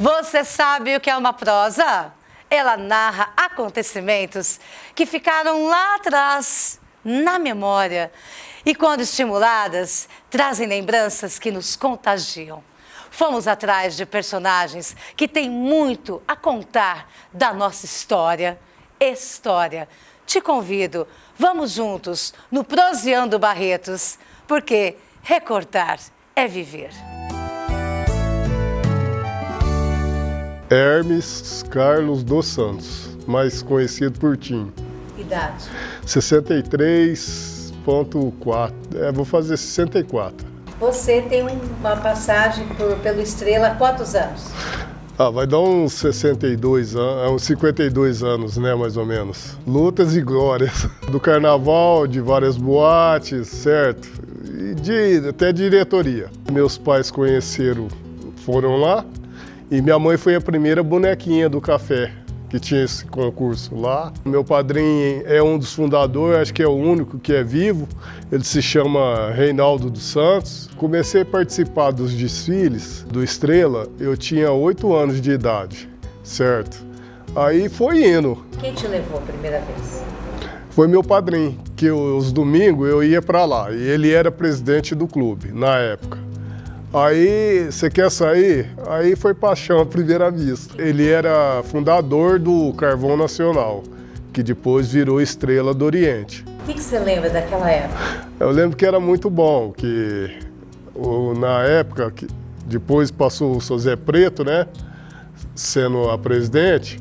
Você sabe o que é uma prosa? Ela narra acontecimentos que ficaram lá atrás, na memória, e quando estimuladas, trazem lembranças que nos contagiam. Fomos atrás de personagens que têm muito a contar da nossa história. Te convido, vamos juntos no Proseando Barretos, porque recortar é viver. Hermes Carlos dos Santos, mais conhecido por Tim. Idade? 63,4. Vou fazer 64. Você tem uma passagem pelo Estrela há quantos anos? Vai dar uns 62 anos, uns 52 anos, né, mais ou menos. Lutas e glórias. Do carnaval, de várias boates, certo? E até diretoria. Meus pais foram lá. E minha mãe foi a primeira bonequinha do café que tinha esse concurso lá. Meu padrinho é um dos fundadores, acho que é o único que é vivo. Ele se chama Reinaldo dos Santos. Comecei a participar dos desfiles do Estrela, eu tinha 8 anos de idade, certo? Aí foi indo. Quem te levou a primeira vez? Foi meu padrinho, que os domingos eu ia para lá. E ele era presidente do clube, na época. Aí, você quer sair? Aí foi paixão à primeira vista. Ele era fundador do Carvão Nacional, que depois virou Estrela do Oriente. O que você lembra daquela época? Eu lembro que era muito bom, que na época, depois passou o seu Zé Preto, né, sendo a presidente,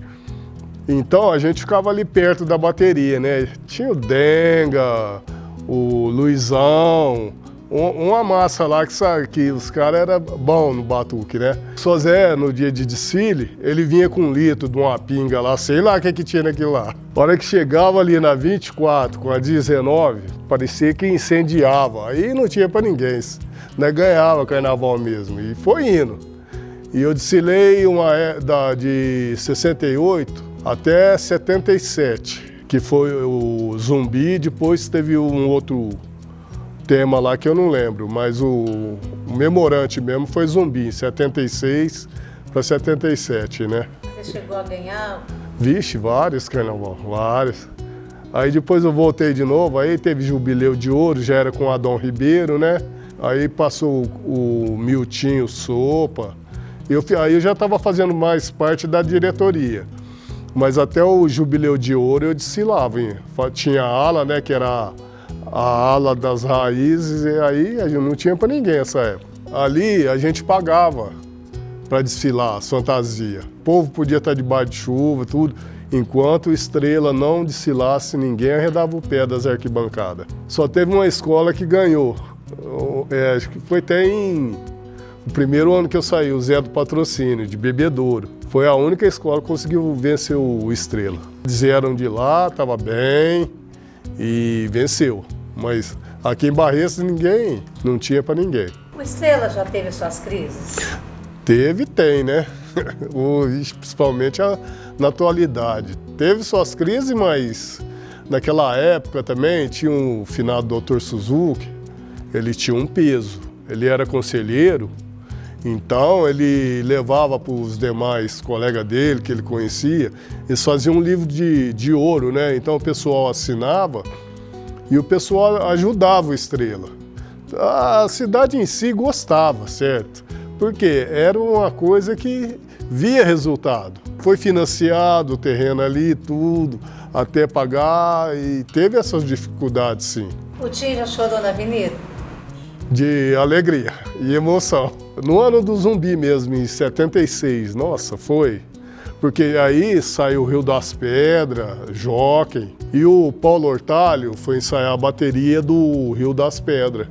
então a gente ficava ali perto da bateria, né? Tinha o Denga, o Luizão, uma massa lá que os caras eram bons no batuque, né? O Só Zé, no dia de desfile, ele vinha com 1 litro de uma pinga lá, sei lá o que tinha naquilo lá. A hora que chegava ali na 24 com a 19, parecia que incendiava. Aí não tinha pra ninguém, né? Ganhava carnaval mesmo. E foi indo. E eu desfilei de 68 até 77, que foi o Zumbi, depois teve um outro tema lá que eu não lembro, mas o memorante mesmo foi Zumbi, 76 para 77, né? Você chegou a ganhar? Vixe, vários carnaval, vários. Aí depois eu voltei de novo, aí teve Jubileu de Ouro, já era com Adão Ribeiro, né? Aí passou o Miltinho Sopa. Aí eu já estava fazendo mais parte da diretoria. Mas até o Jubileu de Ouro eu desfilava, hein? Tinha a ala, né, que era a ala das raízes, e aí a gente não tinha para ninguém nessa época. Ali a gente pagava para desfilar as fantasias. O povo podia estar debaixo de chuva, tudo. Enquanto Estrela não desfilasse, ninguém arredava o pé das arquibancadas. Só teve uma escola que ganhou. Acho que foi até o primeiro ano que eu saí, o Zé do Patrocínio, de Bebedouro. Foi a única escola que conseguiu vencer o Estrela. Eles vieram de lá, estava bem e venceu. Mas aqui em Barretos não tinha para ninguém. O Estrela já teve suas crises? Teve e tem, né? Principalmente na atualidade. Teve suas crises, mas naquela época também tinha o finado Dr. Suzuki, ele tinha um peso. Ele era conselheiro, então ele levava para os demais colegas dele, que ele conhecia, eles faziam um livro de ouro, né? Então o pessoal assinava e o pessoal ajudava o Estrela. A cidade em si gostava, certo? Porque era uma coisa que via resultado. Foi financiado o terreno ali, tudo, até pagar, e teve essas dificuldades, sim. O tio já chorou na avenida? De alegria e emoção. No ano do Zumbi mesmo, em 76, nossa, foi. Porque aí saiu o Rio das Pedras, Jockey, e o Paulo Hortalho foi ensaiar a bateria do Rio das Pedras.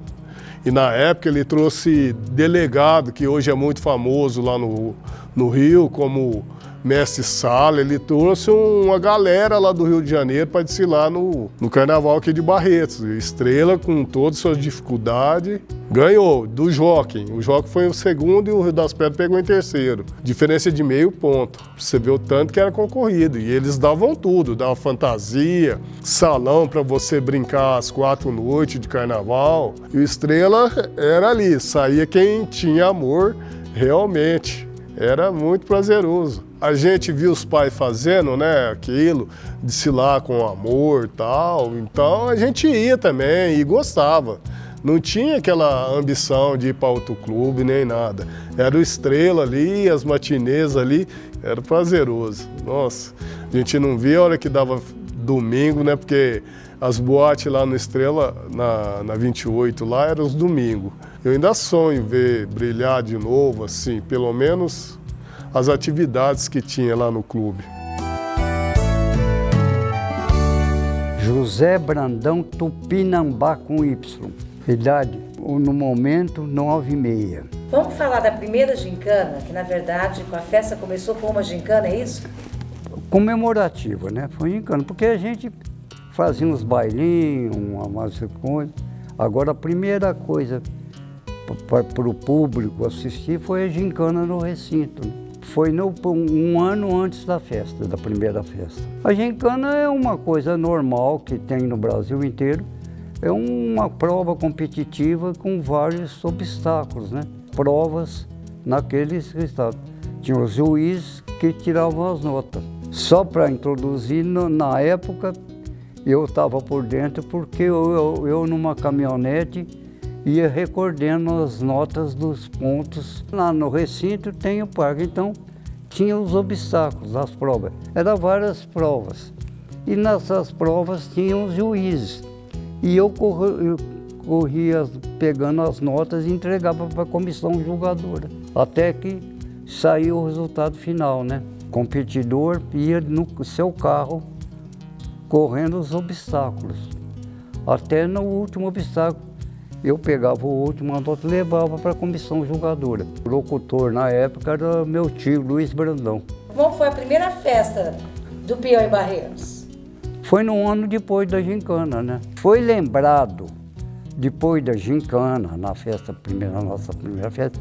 E na época ele trouxe delegado, que hoje é muito famoso lá no Rio, como Mestre Sala. Ele trouxe uma galera lá do Rio de Janeiro para desfilar no carnaval aqui de Barretos. Estrela, com todas as suas dificuldades, ganhou do Jockey. O Jockey foi o segundo e o Rio das Pedras pegou em terceiro. Diferença de meio ponto. Você vê o tanto que era concorrido. E eles davam tudo, davam fantasia, salão para você brincar às 4 noites de carnaval. E o Estrela era ali, saía quem tinha amor realmente. Era muito prazeroso. A gente via os pais fazendo, né, aquilo, desfilar com amor e tal. Então a gente ia também e gostava. Não tinha aquela ambição de ir para outro clube nem nada. Era o Estrela ali, as matinês ali, era prazeroso. Nossa, a gente não via a hora que dava domingo, né, porque as boates lá no Estrela, na 28 lá, eram os domingos. Eu ainda sonho ver brilhar de novo, assim, pelo menos as atividades que tinha lá no clube. José Brandão Tupinambá com Y. Idade, no momento, 9,6. Vamos falar da primeira gincana, que na verdade a festa começou com uma gincana, é isso? Comemorativa, né? Foi gincana, porque a gente fazia uns bailinhos, umas coisas. Agora a primeira coisa para o público assistir foi a gincana no recinto. Foi um ano antes da festa, da primeira festa. A gincana é uma coisa normal que tem no Brasil inteiro. É uma prova competitiva com vários obstáculos, né? Provas naqueles estados. Tinha os juízes que tiravam as notas. Só para introduzir, na época, eu estava por dentro porque eu numa caminhonete ia recordando as notas dos pontos. Lá no recinto tem o parque, então tinha os obstáculos, as provas. Eram várias provas. E nessas provas tinham os juízes. E eu corria pegando as notas e entregava para a comissão julgadora. Até que saiu o resultado final, né? O competidor ia no seu carro correndo os obstáculos. Até no último obstáculo, eu pegava o último nota e levava para a comissão julgadora. O locutor na época era meu tio, Luiz Brandão. Como foi a primeira festa do peão em Barreiros? Foi no ano depois da gincana, né? Foi lembrado, depois da gincana, na nossa primeira festa,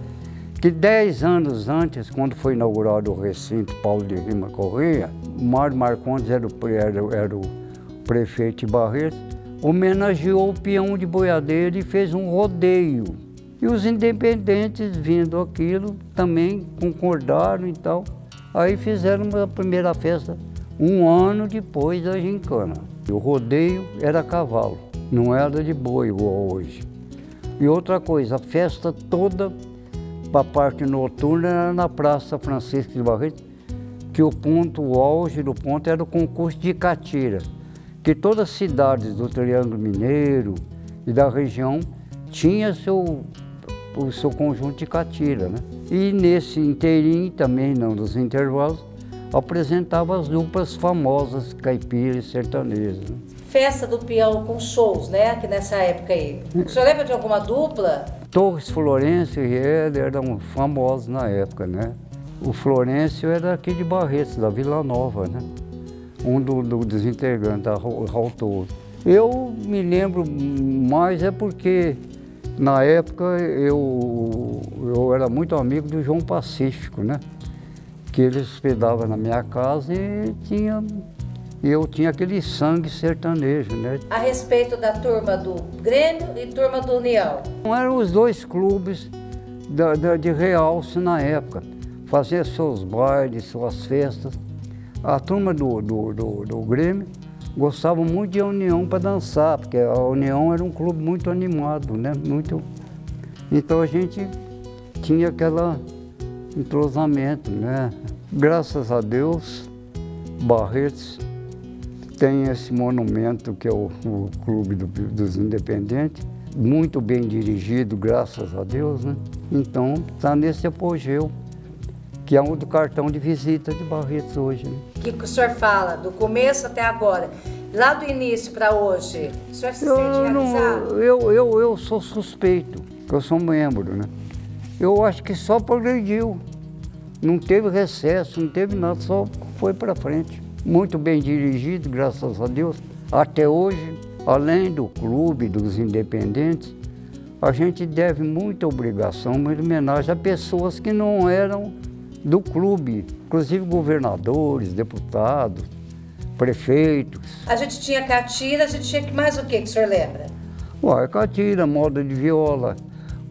que 10 anos antes, quando foi inaugurado o recinto Paulo de Rima Correia, Mário Marcondes era o prefeito de Barreiros, homenageou o peão de boiadeiro e fez um rodeio. E os independentes, vindo aquilo, também concordaram e tal. Aí fizeram a primeira festa um ano depois da gincana. O rodeio era cavalo, não era de boi igual hoje. E outra coisa, a festa toda, para a parte noturna, era na Praça Francisco de Barretos, que o auge do ponto era o concurso de catira, que todas as cidades do Triângulo Mineiro e da região tinham o seu conjunto de catira, né? E nesse inteirinho também, não nos intervalos, apresentava as duplas famosas, caipira e sertaneja. Né? Festa do peão com shows, né? Que nessa época aí. O senhor lembra de alguma dupla? Torres Florencio e ele eram famosos na época, né? O Florencio era aqui de Barretos, da Vila Nova, né? Um dos integrantes, da Raul Torres. Eu me lembro mais porque na época eu era muito amigo do João Pacífico, né? Que ele hospedava na minha casa e eu tinha aquele sangue sertanejo, né? A respeito da turma do Grêmio e turma do União. Eram os dois clubes de realce na época. Fazia seus bailes, suas festas. A turma do Grêmio gostava muito de União para dançar, porque a União era um clube muito animado, né? Então a gente tinha aquele entrosamento, né? Graças a Deus, Barretos tem esse monumento que é o Clube dos Independentes, muito bem dirigido, graças a Deus, né? Então está nesse apogeu, que é um do cartão de visita de Barretos hoje. Né? O que o senhor fala, do começo até agora, lá do início para hoje, o senhor se sente realizado? Eu sou suspeito, que eu sou membro, né? Eu acho que só progrediu, não teve recesso, não teve nada, só foi para frente. Muito bem dirigido, graças a Deus. Até hoje, além do clube, dos independentes, a gente deve muita obrigação, muita homenagem a pessoas que não eram do clube, inclusive governadores, deputados, prefeitos. A gente tinha catira, a gente tinha mais o que o senhor lembra? Ué, catira, moda de viola,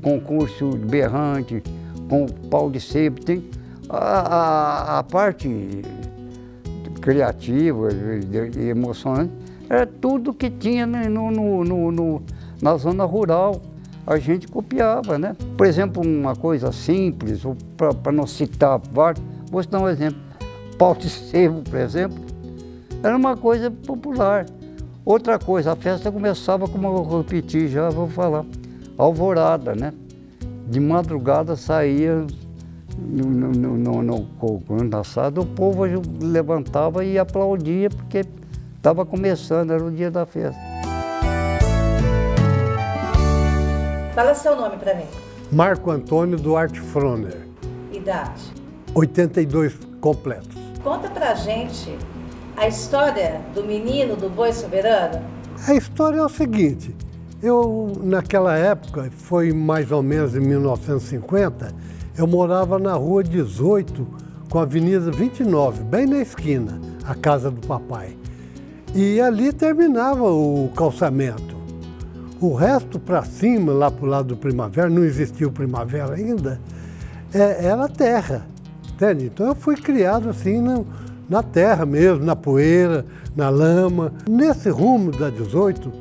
concurso de berrante, com pau de sebo, tem A parte criativa e emocionante era tudo que tinha na zona rural. A gente copiava, né? Por exemplo, uma coisa simples, para não citar vários, vou citar um exemplo. Pau de sebo, por exemplo, era uma coisa popular. Outra coisa, a festa começava, como eu repeti já, vou falar, alvorada, né? De madrugada saía no assado, o povo levantava e aplaudia, porque estava começando, era o dia da festa. Fala seu nome para mim. Marco Antônio Duarte Froner, Idade. 82 completos. Conta pra gente a história do menino do boi soberano. A história é o seguinte, naquela época, foi mais ou menos em 1950, eu morava na rua 18 com a avenida 29, bem na esquina, a casa do papai. E ali terminava o calçamento. O resto para cima, lá para o lado do Primavera, não existia o Primavera ainda, era terra, entende? Então eu fui criado assim na terra mesmo, na poeira, na lama. Nesse rumo da 18,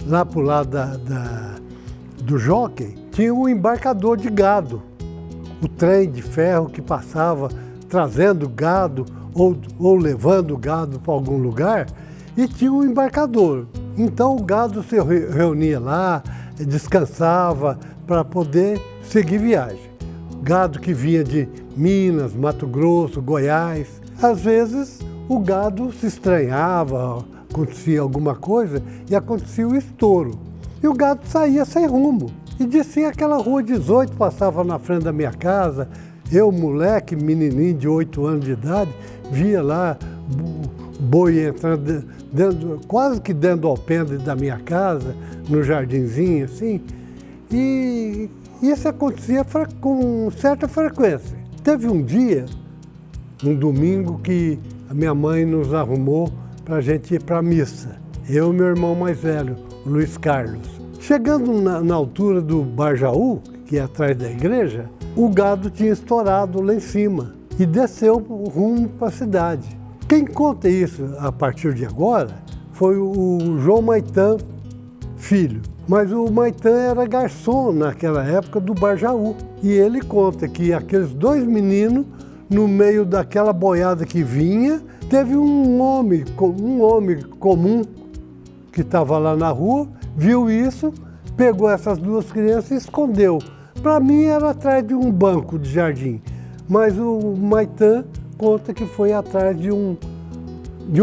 lá para o lado do Jockey, tinha um embarcador de gado. O trem de ferro que passava trazendo gado ou levando gado para algum lugar, e tinha um embarcador. Então o gado se reunia lá, descansava para poder seguir viagem. Gado que vinha de Minas, Mato Grosso, Goiás. Às vezes o gado se estranhava, acontecia alguma coisa e acontecia o estouro. E o gado saía sem rumo. E descia aquela rua 18, passava na frente da minha casa. Eu, moleque, menininho de 8 anos de idade, via lá boi entrando quase que dentro do alpendre da minha casa, no jardinzinho, assim. E isso acontecia com certa frequência. Teve um dia, um domingo, que a minha mãe nos arrumou para a gente ir para a missa. Eu e meu irmão mais velho, o Luiz Carlos. Chegando na altura do Barjaú, que é atrás da igreja, o gado tinha estourado lá em cima e desceu rumo para a cidade. Quem conta isso a partir de agora foi o João Maitã Filho. Mas o Maitã era garçom naquela época do Barjaú. E ele conta que aqueles dois meninos, no meio daquela boiada que vinha, teve um homem comum que estava lá na rua, viu isso, pegou essas duas crianças e escondeu. Para mim era atrás de um banco de jardim, mas o Maitã conta que foi atrás de um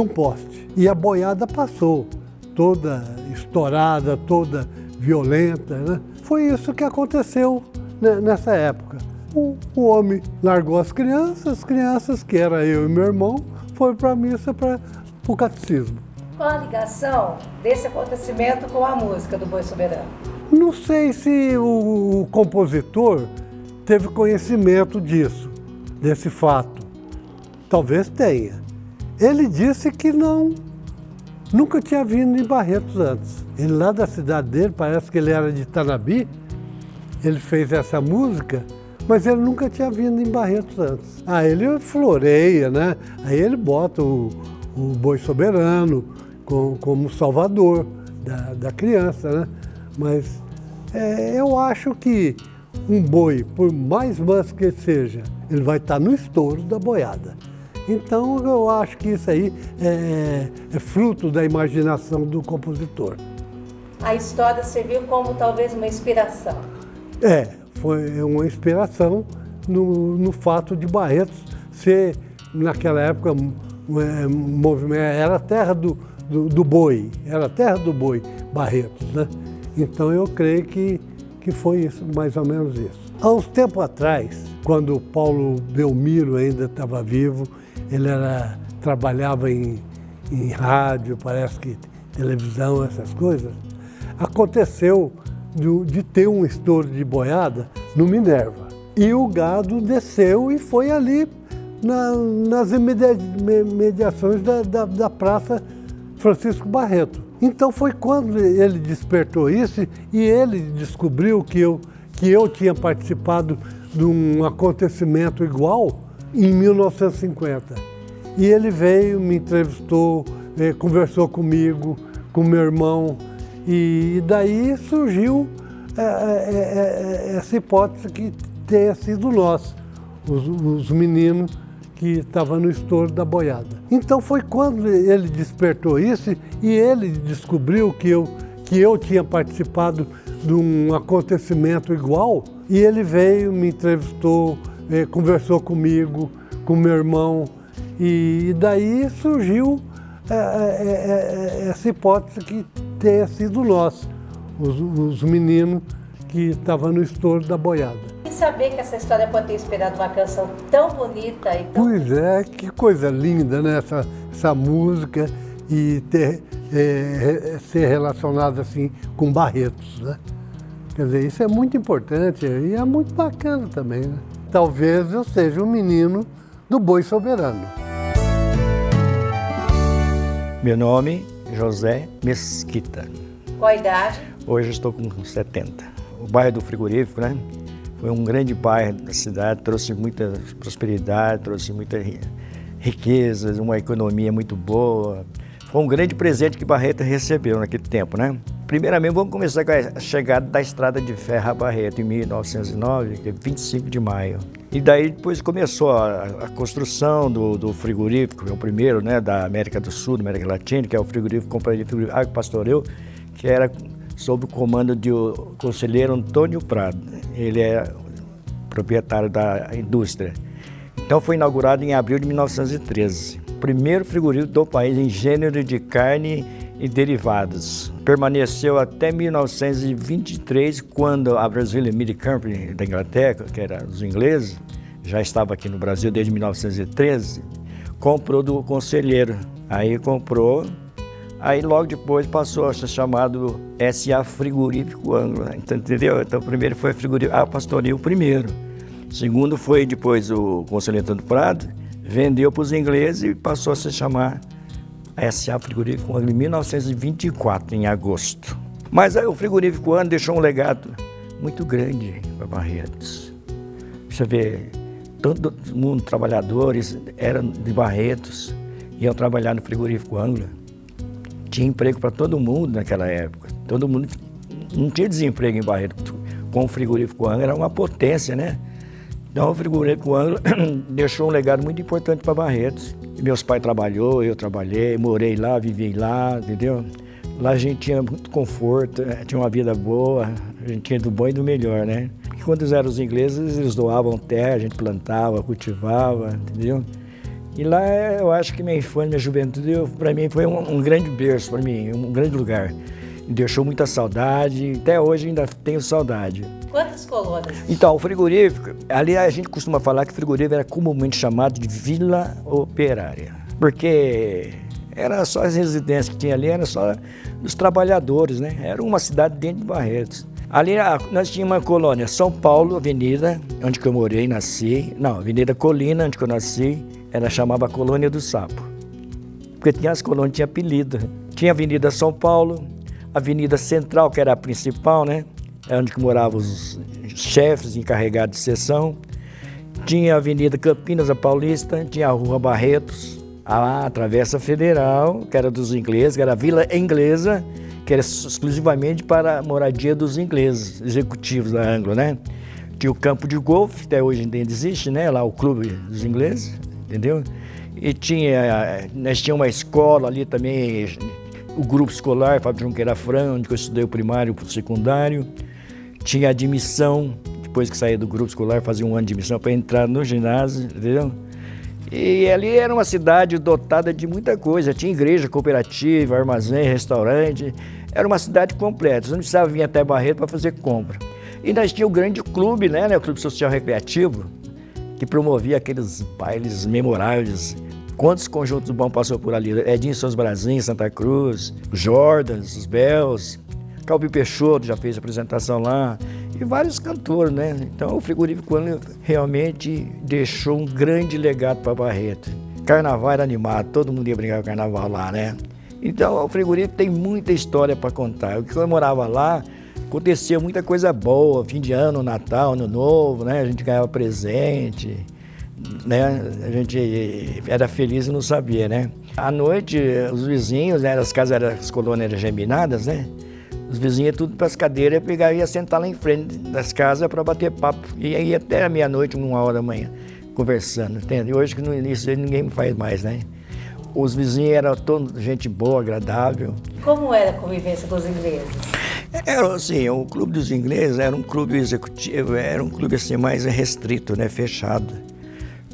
poste. E a boiada passou, toda estourada, toda violenta, né? Foi isso que aconteceu nessa época. O homem largou as crianças, que era eu e meu irmão, foi para a missa, para o catecismo. Qual a ligação desse acontecimento com a música do Boi Soberano? Não sei se o compositor teve conhecimento disso, desse fato. Talvez tenha. Ele disse que nunca tinha vindo em Barretos antes. Ele lá da cidade dele, parece que ele era de Tanabi, ele fez essa música, mas ele nunca tinha vindo em Barretos antes. Aí ele floreia, né? Aí ele bota o Boi Soberano como salvador da criança, né? Mas eu acho que um boi, por mais manso que ele seja, ele vai estar no estouro da boiada. Então eu acho que isso aí é fruto da imaginação do compositor. A história serviu como talvez uma inspiração. Foi uma inspiração no fato de Barretos ser, naquela época, era a terra do boi, era a terra do boi, Barretos, né? Então eu creio que foi isso, mais ou menos isso. Há uns tempos atrás, quando o Paulo Belmiro ainda estava vivo, ele trabalhava em rádio, parece que televisão, essas coisas, aconteceu de ter um estouro de boiada no Minerva. E o gado desceu e foi ali nas imediações da Praça Francisco Barreto. Então foi quando ele despertou isso e ele descobriu que eu tinha participado de um acontecimento igual em 1950. E ele veio, me entrevistou, conversou comigo, com meu irmão, e daí surgiu essa hipótese que tenha sido nós, os meninos que estavam no estouro da boiada. Então foi quando ele despertou isso e ele descobriu que eu tinha participado de um acontecimento igual, e ele veio, me entrevistou, conversou comigo, com meu irmão, e daí surgiu essa hipótese que tenha sido nós, os meninos que estavam no estouro da boiada. E saber que essa história pode ter inspirado uma canção tão bonita e tão... Pois é, que coisa linda, né? Essa música e ser relacionada assim com Barretos, né? Quer dizer, isso é muito importante e é muito bacana também, né? Talvez eu seja um menino do Boi Soberano. Meu nome é José Mesquita. Qual a idade? Hoje eu estou com 70. O bairro do Frigorífico, né? Foi um grande bairro da cidade, trouxe muita prosperidade, trouxe muita riqueza, uma economia muito boa. Foi um grande presente que Barreto recebeu naquele tempo, né? Primeiramente, vamos começar com a chegada da estrada de ferro a Barreto, em 1909, que é 25 de maio. E daí depois começou a construção do frigorífico, o primeiro, né, da América do Sul, da América Latina, que é o frigorífico Companhia de Frigorífico Agro Pastoril, que era sob o comando do conselheiro Antônio Prado. Ele é proprietário da indústria. Então foi inaugurado em abril de 1913. O primeiro frigorífico do país em gênero de carne e derivados. Permaneceu até 1923, quando a Brazilian Meat Company da Inglaterra, que era os ingleses, já estava aqui no Brasil desde 1913, comprou do conselheiro. Aí comprou, aí logo depois passou a ser chamado S.A. Frigorífico Anglo, entendeu? Então o primeiro foi a Pastoril, o primeiro. O segundo foi depois o conselheiro Antônio Prado, vendeu para os ingleses e passou a se chamar S.A. Frigorífico Anglo em 1924, em agosto. Mas aí o Frigorífico Anglo deixou um legado muito grande para Barretos. Você vê, todo mundo, trabalhadores, eram de Barretos, iam trabalhar no Frigorífico Anglo. Tinha emprego para todo mundo naquela época. Todo mundo, não tinha desemprego em Barretos. Com o Frigorífico Anglo era uma potência, né? Então o Frigorífico Anglo deixou um legado muito importante para Barretos. E meus pais trabalhou, eu trabalhei, morei lá, vivi lá, entendeu? Lá a gente tinha muito conforto, tinha uma vida boa, a gente tinha do bom e do melhor, né? E quando eram os ingleses, eles doavam terra, a gente plantava, cultivava, entendeu? E lá eu acho que minha infância, minha juventude, para mim foi um grande berço, para mim, um grande lugar. Me deixou muita saudade, até hoje ainda tenho saudade. Quantas colônias? Então, o frigorífico, ali a gente costuma falar que o frigorífico era comumente chamado de Vila Operária, porque era só as residências que tinha ali, era só dos trabalhadores, né? Era uma cidade dentro de Barretos. Ali nós tínhamos uma colônia, São Paulo, Avenida, onde que eu morei, nasci, não, Avenida Colina, onde que eu nasci, ela chamava Colônia do Sapo, porque tinha as colônias, tinha apelido. Tinha a Avenida São Paulo, Avenida Central, que era a principal, né? É onde que moravam os chefes encarregados de seção. Tinha a Avenida Campinas, a Paulista, tinha a Rua Barretos, a Travessa Federal, que era dos ingleses, que era a Vila Inglesa, que era exclusivamente para a moradia dos ingleses, executivos da Anglo, né? Tinha o campo de golfe, até hoje ainda existe, né? Lá o clube dos ingleses, entendeu? E nós tínhamos uma escola ali também, o grupo escolar, Fábio Junqueira Fran, onde eu estudei o primário e o secundário. Tinha admissão, depois que saía do grupo escolar, fazia um ano de admissão para entrar no ginásio, entendeu? E ali era uma cidade dotada de muita coisa, tinha igreja, cooperativa, armazém, restaurante, era uma cidade completa, você não precisava vir até Barreto para fazer compra. E nós tínhamos o grande clube, né, o Clube Social Recreativo, que promovia aqueles bailes memoráveis. Quantos conjuntos bons passou por ali? Edinho Seus Brasinhos, Santa Cruz, Jordans, os Bells, Calbi Peixoto já fez apresentação lá, e vários cantores, né? Então o Frigorífico realmente deixou um grande legado para Barreto. Carnaval era animado, todo mundo ia brincar com carnaval lá, né? Então o Frigorífico tem muita história para contar. Quando eu morava lá, acontecia muita coisa boa, fim de ano, Natal, Ano Novo, né? A gente ganhava presente. né? A gente era feliz e não sabia, né? À noite, os vizinhos, né? As colônias eram geminadas, né? Os vizinhos iam tudo para as cadeiras, pegavam e iam sentar lá em frente das casas para bater papo. E aí até a meia-noite, 1h da manhã, conversando, entende? E hoje, isso ninguém faz mais, né? Os vizinhos eram todos gente boa, agradável. Como era a convivência com os ingleses? Era assim, o Clube dos Ingleses era um clube executivo, era um clube assim mais restrito, né? Fechado.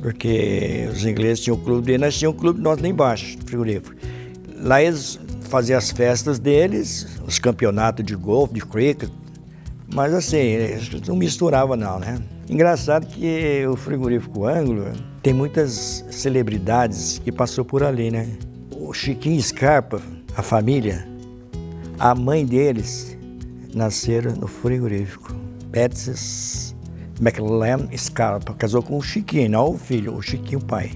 Porque os ingleses tinham o clube deles, nós tínhamos o clube nosso lá embaixo, frigorífico. Lá eles faziam as festas deles, os campeonatos de golfe, de cricket, mas assim, eles não misturavam não, né? Engraçado que o frigorífico Ângulo tem muitas celebridades que passou por ali, né? O Chiquinho Scarpa, a família, a mãe deles nasceram no frigorífico. Patsy McLean Scarpa casou com o Chiquinho, não o filho, o Chiquinho pai,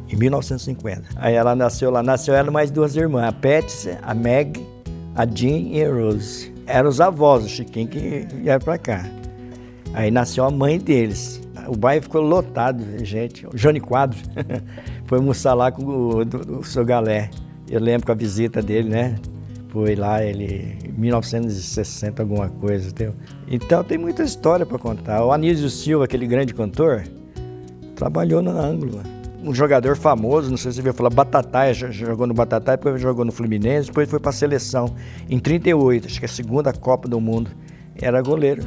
em 1950. Aí ela nasceu ela mais 2 irmãs, a Patsy, a Meg, a Jean e a Rose. Eram os avós do Chiquinho que vieram para cá. Aí nasceu a mãe deles. O bairro ficou lotado de gente. O Johnny Quadros foi almoçar lá com o seu Galé. Eu lembro com a visita dele, né? Foi lá, ele, em 1960, alguma coisa. Entendeu? Então tem muita história para contar. O Anísio Silva, aquele grande cantor, trabalhou na Ângulo. Um jogador famoso, não sei se você viu falar, Batatai, jogou no Batatai, depois jogou no Fluminense, depois foi para a seleção. Em 38, acho que é a segunda Copa do Mundo, era goleiro.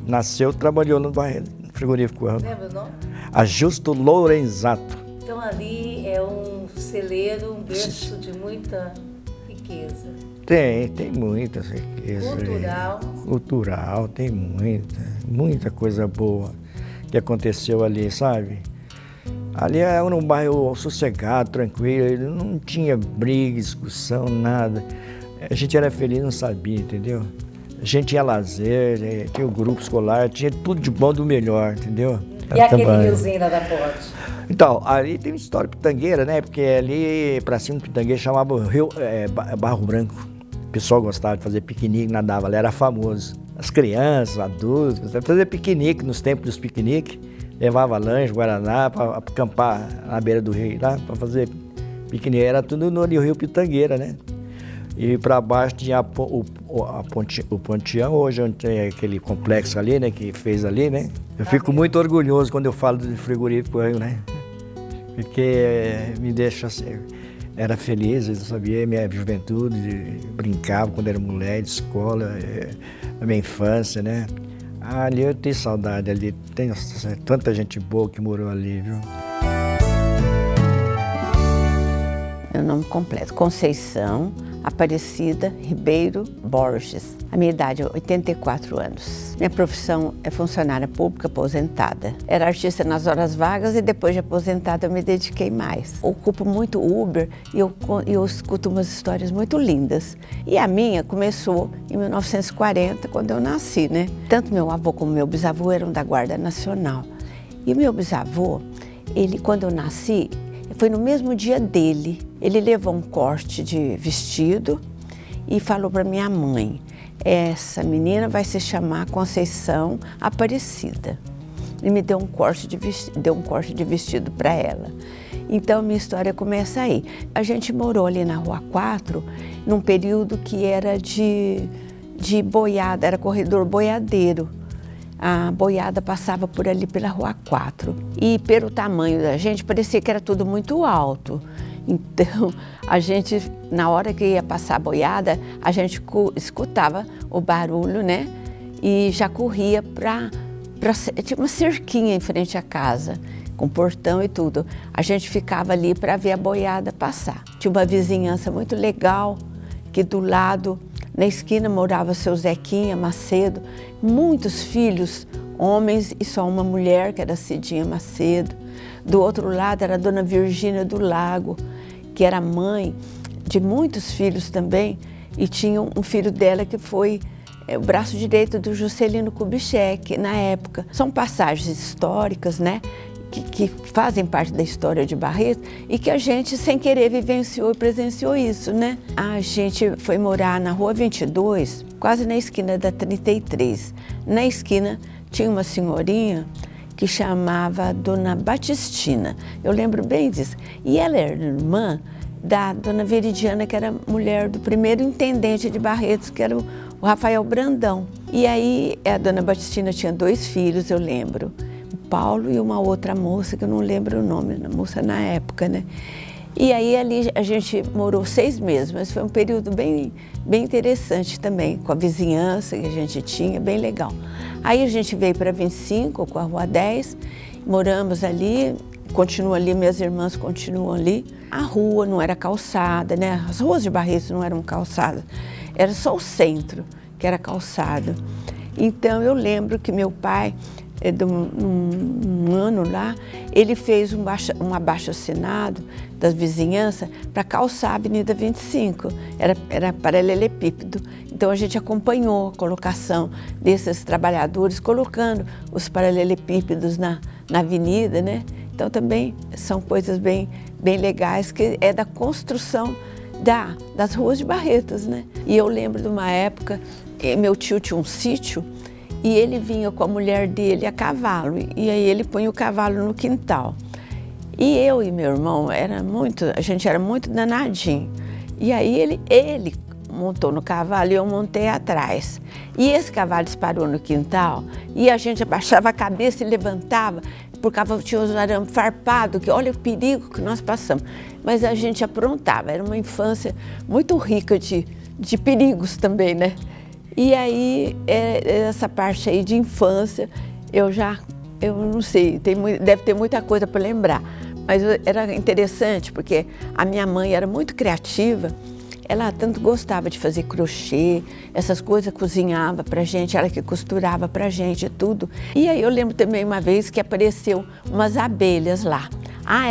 Nasceu, trabalhou no frigorífico Ângulo. Lembra o nome? Ajusto Lorenzato. Então ali é um celeiro, um berço de muita riqueza. Tem muita riqueza. Cultural. Cultural, tem muita coisa boa que aconteceu ali, sabe? Ali era um bairro sossegado, tranquilo, não tinha briga, discussão, nada. A gente era feliz, não sabia, entendeu? A gente tinha lazer, tinha o grupo escolar, tinha tudo de bom do melhor, entendeu? E aquele riozinho lá da ponte? Então, ali tem uma história pitangueira, né? Porque ali pra cima do Pitangueira chamava o Rio Barro Branco. O pessoal gostava de fazer piquenique, nadava, ali era famoso. As crianças, adultos, gostavam de fazer piquenique nos tempos dos piqueniques. Levava lanche, guaraná, para acampar na beira do rio lá, para fazer piquenique. Era tudo no Rio Pitangueira, né? E para baixo tinha o Ponteão, hoje onde tem aquele complexo ali, né, que fez ali, né? Eu fico muito orgulhoso quando eu falo de frigorífico, né? Porque me deixa assim, era feliz, eu sabia minha juventude, brincava quando era mulher, de escola, a minha infância, né? Ali eu tenho saudade, ali tem tanta gente boa que morou ali, viu? Meu nome completo, Conceição Aparecida Ribeiro Borges. A minha idade é 84 anos. Minha profissão é funcionária pública aposentada. Era artista nas horas vagas e depois de aposentada eu me dediquei mais. Ocupo muito Uber e eu escuto umas histórias muito lindas. E a minha começou em 1940, quando eu nasci, né? Tanto meu avô como meu bisavô eram da Guarda Nacional. E meu bisavô, quando eu nasci, foi no mesmo dia dele. Ele levou um corte de vestido e falou para minha mãe: essa menina vai se chamar Conceição Aparecida. Ele me deu um corte de vestido para ela. Então minha história começa aí. A gente morou ali na Rua 4, num período que era de boiada, era corredor boiadeiro. A boiada passava por ali pela Rua 4 e pelo tamanho da gente parecia que era tudo muito alto. Então a gente, na hora que ia passar a boiada, a gente escutava o barulho, né? E já corria tinha uma cerquinha em frente à casa, com portão e tudo. A gente ficava ali para ver a boiada passar. Tinha uma vizinhança muito legal, que do lado, na esquina, morava seu Zequinha Macedo, muitos filhos, homens e só uma mulher, que era Cidinha Macedo. Do outro lado era a dona Virgínia do Lago, que era mãe de muitos filhos também, e tinha um filho dela que foi o braço direito do Juscelino Kubitschek, na época. São passagens históricas, né? Que fazem parte da história de Barretos e que a gente, sem querer, vivenciou e presenciou isso, né? A gente foi morar na Rua 22, quase na esquina da 33. Na esquina tinha uma senhorinha que chamava Dona Batistina. Eu lembro bem disso. E ela era irmã da Dona Veridiana, que era mulher do primeiro intendente de Barretos, que era o Rafael Brandão. E aí a Dona Batistina tinha 2 filhos, eu lembro. O Paulo e uma outra moça, que eu não lembro o nome, a moça na época, né? E aí ali a gente morou 6 meses, mas foi um período bem interessante também, com a vizinhança que a gente tinha, bem legal. Aí a gente veio para 25, com a Rua 10, moramos ali, continuo ali, minhas irmãs continuam ali. A rua não era calçada, né? As ruas de Barretos não eram calçadas, era só o centro que era calçado. Então eu lembro que meu pai, um ano lá, ele fez um abaixo-assinado das vizinhanças para calçar a Avenida 25, era paralelepípedo. Então a gente acompanhou a colocação desses trabalhadores, colocando os paralelepípedos na avenida, né? Então também são coisas bem legais, que é da construção das ruas de Barretos, né? E eu lembro de uma época, meu tio tinha um sítio, e ele vinha com a mulher dele a cavalo, e aí ele punha o cavalo no quintal. E eu e meu irmão, a gente era muito danadinho. E aí ele montou no cavalo e eu montei atrás. E esse cavalo disparou no quintal, e a gente abaixava a cabeça e levantava, porque tinha os arames farpados, que olha o perigo que nós passamos. Mas a gente aprontava, era uma infância muito rica de perigos também, né? E aí, essa parte aí de infância, eu não sei, deve ter muita coisa para lembrar. Mas era interessante, porque a minha mãe era muito criativa, ela tanto gostava de fazer crochê, essas coisas, cozinhava pra gente, ela que costurava pra gente, tudo. E aí eu lembro também uma vez que apareceu umas abelhas lá.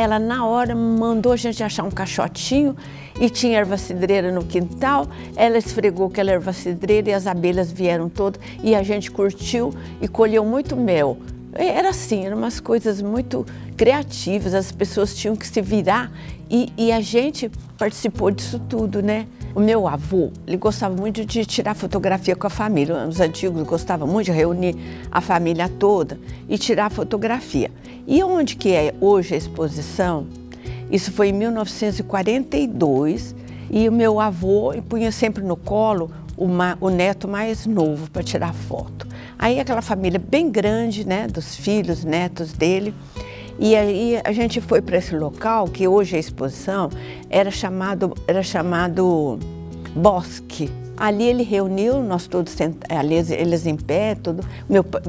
Ela na hora mandou a gente achar um caixotinho e tinha erva cidreira no quintal, ela esfregou aquela erva cidreira e as abelhas vieram todas e a gente curtiu e colheu muito mel. Era assim, eram umas coisas muito criativas, as pessoas tinham que se virar e a gente participou disso tudo, né? O meu avô, ele gostava muito de tirar fotografia com a família. Os antigos gostavam muito de reunir a família toda e tirar fotografia. E onde que é hoje a exposição? Isso foi em 1942 e o meu avô punha sempre no colo o neto mais novo para tirar foto. Aí aquela família bem grande, né, dos filhos, netos dele. E aí a gente foi para esse local, que hoje é a exposição, era chamado Bosque. Ali ele reuniu, nós todos sentados, eles em pé,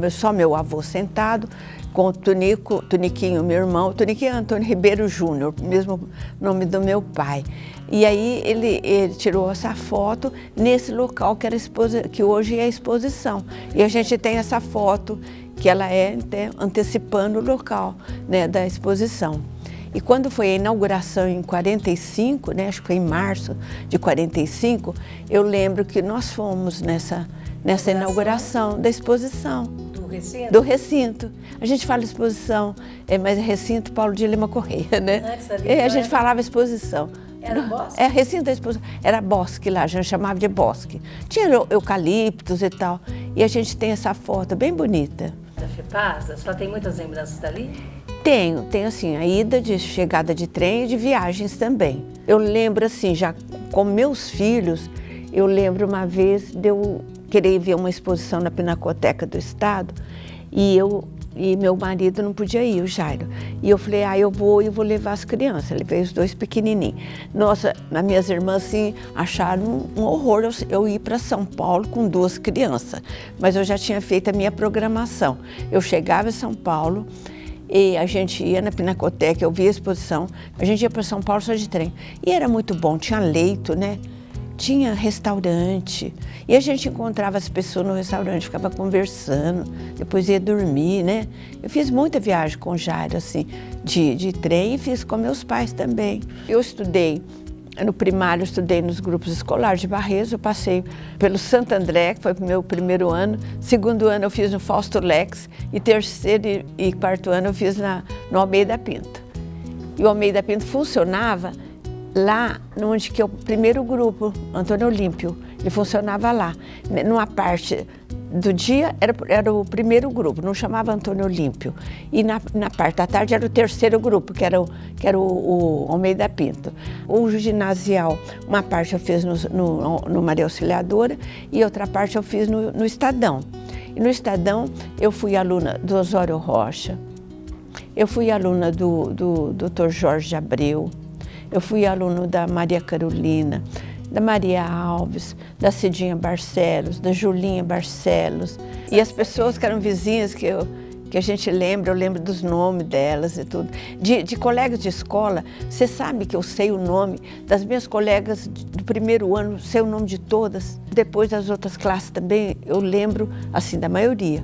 só meu avô sentado, com o Toniquinho, meu irmão. O Toniquinho é Antônio Ribeiro Júnior, mesmo nome do meu pai. E aí ele tirou essa foto nesse local que hoje é a exposição. E a gente tem essa foto, que ela é antecipando o local, né, da exposição. E quando foi a inauguração em 45, né, acho que foi em março de 45, eu lembro que nós fomos nessa inauguração da exposição. Do recinto? Do recinto. A gente fala exposição, mas é recinto Paulo de Lima Correia, né? Antes ali, a gente falava exposição. Era bosque? Recinto da exposição. Era bosque lá, a gente chamava de bosque. Tinha eucaliptos e tal. E a gente tem essa foto bem bonita. Da FEPASA, só tem muitas lembranças dali? Tenho assim, a ida de chegada de trem e de viagens também. Eu lembro assim, já com meus filhos, eu lembro uma vez de eu querer ver uma exposição na Pinacoteca do Estado e meu marido não podia ir, o Jairo. E eu falei, eu vou levar as crianças. Ele veio os 2 pequenininhos. Nossa, as minhas irmãs assim, acharam um horror eu ir para São Paulo com 2 crianças. Mas eu já tinha feito a minha programação. Eu chegava em São Paulo, e a gente ia na Pinacoteca, eu via a exposição, a gente ia para São Paulo só de trem. E era muito bom, tinha leito, né? Tinha restaurante. E a gente encontrava as pessoas no restaurante, ficava conversando, depois ia dormir, né? Eu fiz muita viagem com o Jairo, assim, de trem e fiz com meus pais também. Eu estudei. No primário, eu estudei nos grupos escolares de Barretos, eu passei pelo Santo André, que foi o meu primeiro ano. Segundo ano, eu fiz no Fausto Lex. E terceiro e quarto ano, eu fiz no Almeida Pinto. E o Almeida Pinto funcionava lá onde que é o primeiro grupo, Antônio Olímpio. Ele funcionava lá, numa parte do dia era o primeiro grupo, não chamava Antônio Olímpio. E na parte da tarde era o terceiro grupo, que era o Almeida Pinto. O ginasial, uma parte eu fiz no Maria Auxiliadora e outra parte eu fiz no Estadão. E no Estadão eu fui aluna do Osório Rocha, eu fui aluna do Dr. Jorge Abreu, eu fui aluna da Maria Carolina, da Maria Alves, da Cidinha Barcelos, da Julinha Barcelos. E as pessoas que eram vizinhas que a gente lembra, eu lembro dos nomes delas e tudo. De colegas de escola, você sabe que eu sei o nome das minhas colegas do primeiro ano, sei o nome de todas. Depois das outras classes também, eu lembro, assim, da maioria.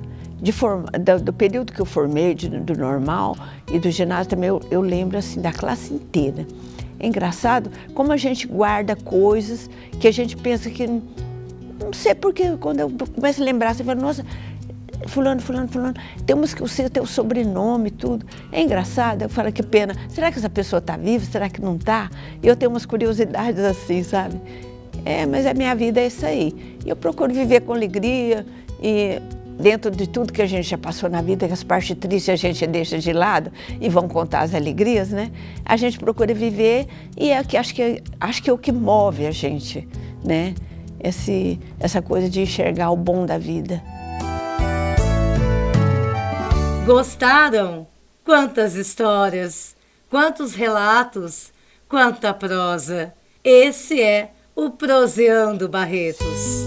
Do período que eu formei, do normal e do ginásio também, eu lembro, assim, da classe inteira. É engraçado como a gente guarda coisas que a gente pensa que... Não sei porque, quando eu começo a lembrar, você fala, nossa, fulano, temos que o teu sobrenome e tudo. É engraçado, eu falo, que pena. Será que essa pessoa está viva? Será que não está? E eu tenho umas curiosidades assim, sabe? Mas a minha vida é isso aí. E eu procuro viver com alegria e... Dentro de tudo que a gente já passou na vida, que as partes tristes a gente deixa de lado e vão contar as alegrias, né? A gente procura viver e acho que é o que move a gente, né? Essa coisa de enxergar o bom da vida. Gostaram? Quantas histórias, quantos relatos, quanta prosa. Esse é o Proseando Barretos.